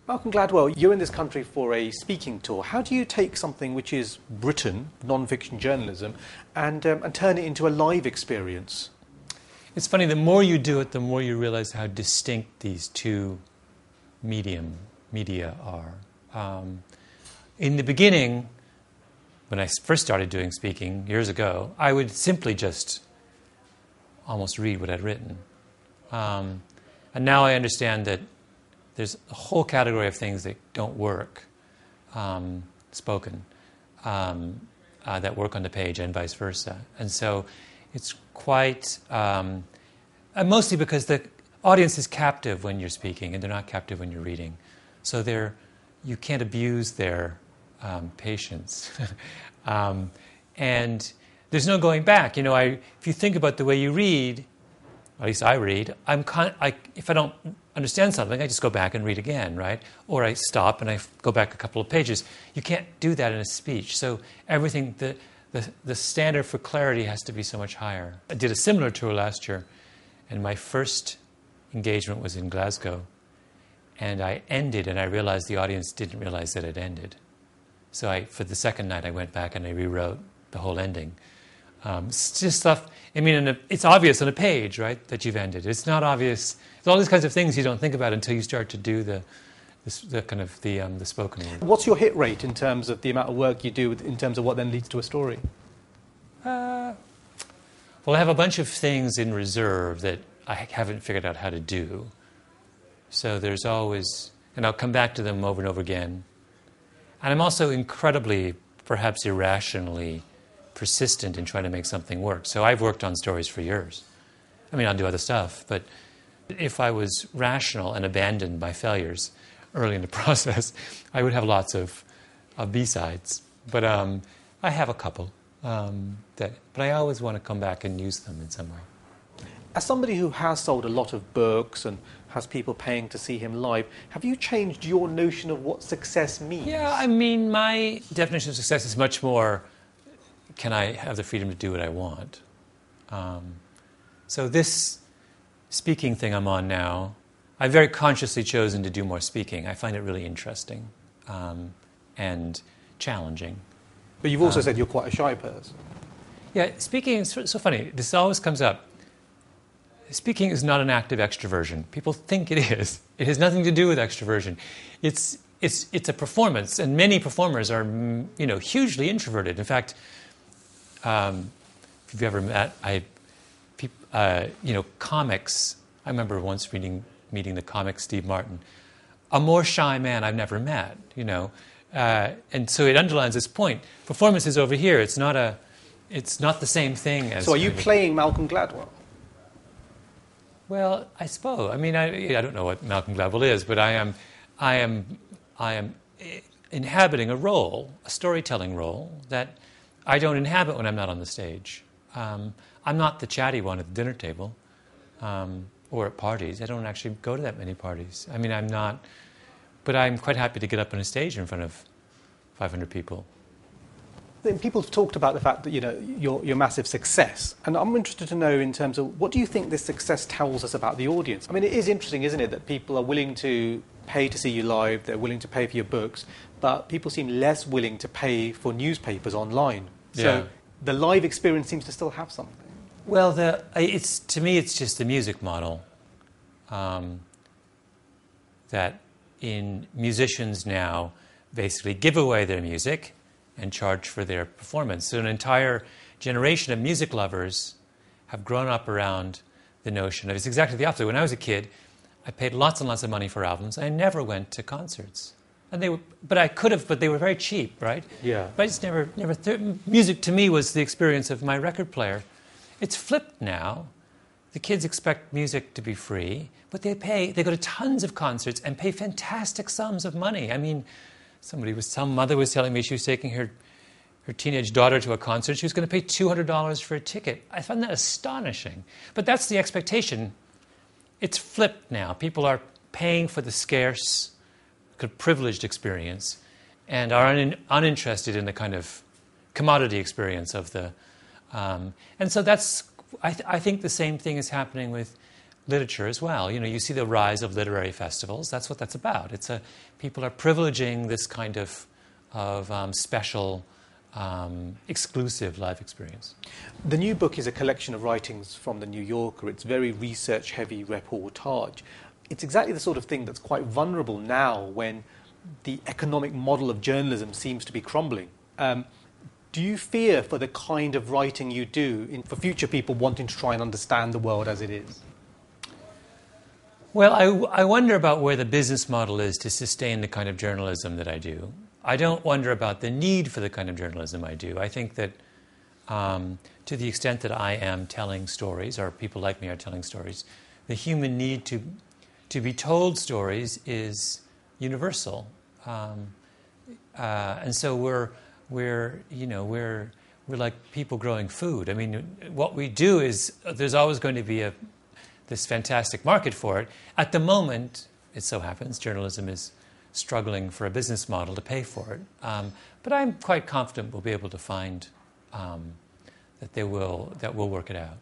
Malcolm Gladwell, you're in this country for a speaking tour. How do you take something which is written, non-fiction journalism, and turn it into a live experience? It's funny, the more you do it, the more you realize how distinct these two media are. In the beginning, when I first started doing speaking years ago, I would simply just almost read what I'd written. And now I understand that there's a whole category of things that don't work, spoken, that work on the page and vice versa. And so it's quite, mostly because the audience is captive when you're speaking and they're not captive when you're reading. So you can't abuse their patience. And there's no going back. You know, if you think about the way you read, at least I read, if I don't understand something, I just go back and read again, right? Or I stop and I go back a couple of pages. You can't do that in a speech. So everything, the standard for clarity has to be so much higher. I did a similar tour last year, and my first engagement was in Glasgow. And I ended, and I realized the audience didn't realize that it ended. So for the second night, I went back and I rewrote the whole ending. It's just stuff, I mean, it's obvious on a page, right, that you've ended. It's not obvious. There's all these kinds of things you don't think about until you start to do the spoken word. What's your hit rate in terms of the amount of work you do in terms of what then leads to a story? Well, I have a bunch of things in reserve that I haven't figured out how to do. So there's always, and I'll come back to them over and over again. And I'm also incredibly, perhaps irrationally, persistent in trying to make something work. So I've worked on stories for years. I mean, I'll do other stuff, but if I was rational and abandoned my failures early in the process, I would have lots of B-sides. But I have a couple, but I always want to come back and use them in some way. As somebody who has sold a lot of books and has people paying to see him live, have you changed your notion of what success means? Yeah, I mean, my definition of success is much more, can I have the freedom to do what I want? So this speaking thing I'm on now, I've very consciously chosen to do more speaking. I find it really interesting and challenging. But you've also said you're quite a shy person. Yeah, speaking is so funny. This always comes up. Speaking is not an act of extroversion. People think it is. It has nothing to do with extroversion. It's a performance, and many performers are, hugely introverted. In fact, if you've ever met, comics. I remember once meeting the comic Steve Martin, a more shy man I've never met. And so it underlines this point. Performance is over here. It's not the same thing as. So are you playing Malcolm Gladwell? Well, I suppose. I mean, I don't know what Malcolm Gladwell is, but I am inhabiting a role, a storytelling role that I don't inhabit when I'm not on the stage. I'm not the chatty one at the dinner table or at parties. I don't actually go to that many parties. I mean, I'm not, but I'm quite happy to get up on a stage in front of 500 people. People have talked about the fact that your massive success, and I'm interested to know in terms of what do you think this success tells us about the audience? I mean, it is interesting, isn't it, that people are willing to pay to see you live, they're willing to pay for your books, but people seem less willing to pay for newspapers online. Yeah. So the live experience seems to still have something. Well, to me, it's just the music model that in musicians now basically give away their music and charge for their performance. So an entire generation of music lovers have grown up around the notion of it's exactly the opposite. When I was a kid, I paid lots and lots of money for albums. I never went to concerts. But I could have, but they were very cheap, right? Yeah. But I just never music to me was the experience of my record player. It's flipped now. The kids expect music to be free, but they go to tons of concerts and pay fantastic sums of money. I mean, some mother was telling me she was taking her teenage daughter to a concert. She was going to pay $200 for a ticket. I found that astonishing. But that's the expectation. It's flipped now. People are paying for the scarce, privileged experience and are uninterested in the kind of commodity experience of the... and so I think the same thing is happening with literature as well. You know, you see the rise of literary festivals. That's what that's about. People are privileging this kind of special, exclusive life experience. The new book is a collection of writings from The New Yorker. It's very research-heavy reportage. It's exactly the sort of thing that's quite vulnerable now when the economic model of journalism seems to be crumbling. Do you fear for the kind of writing you do for future people wanting to try and understand the world as it is? Well, I wonder about where the business model is to sustain the kind of journalism that I do. I don't wonder about the need for the kind of journalism I do. I think that to the extent that I am telling stories, or people like me are telling stories, the human need to be told stories is universal. And so we're like people growing food. I mean, what we do is there's always going to be this fantastic market for it. At the moment, it so happens, journalism is struggling for a business model to pay for it. But I'm quite confident we'll be able to find that we'll work it out.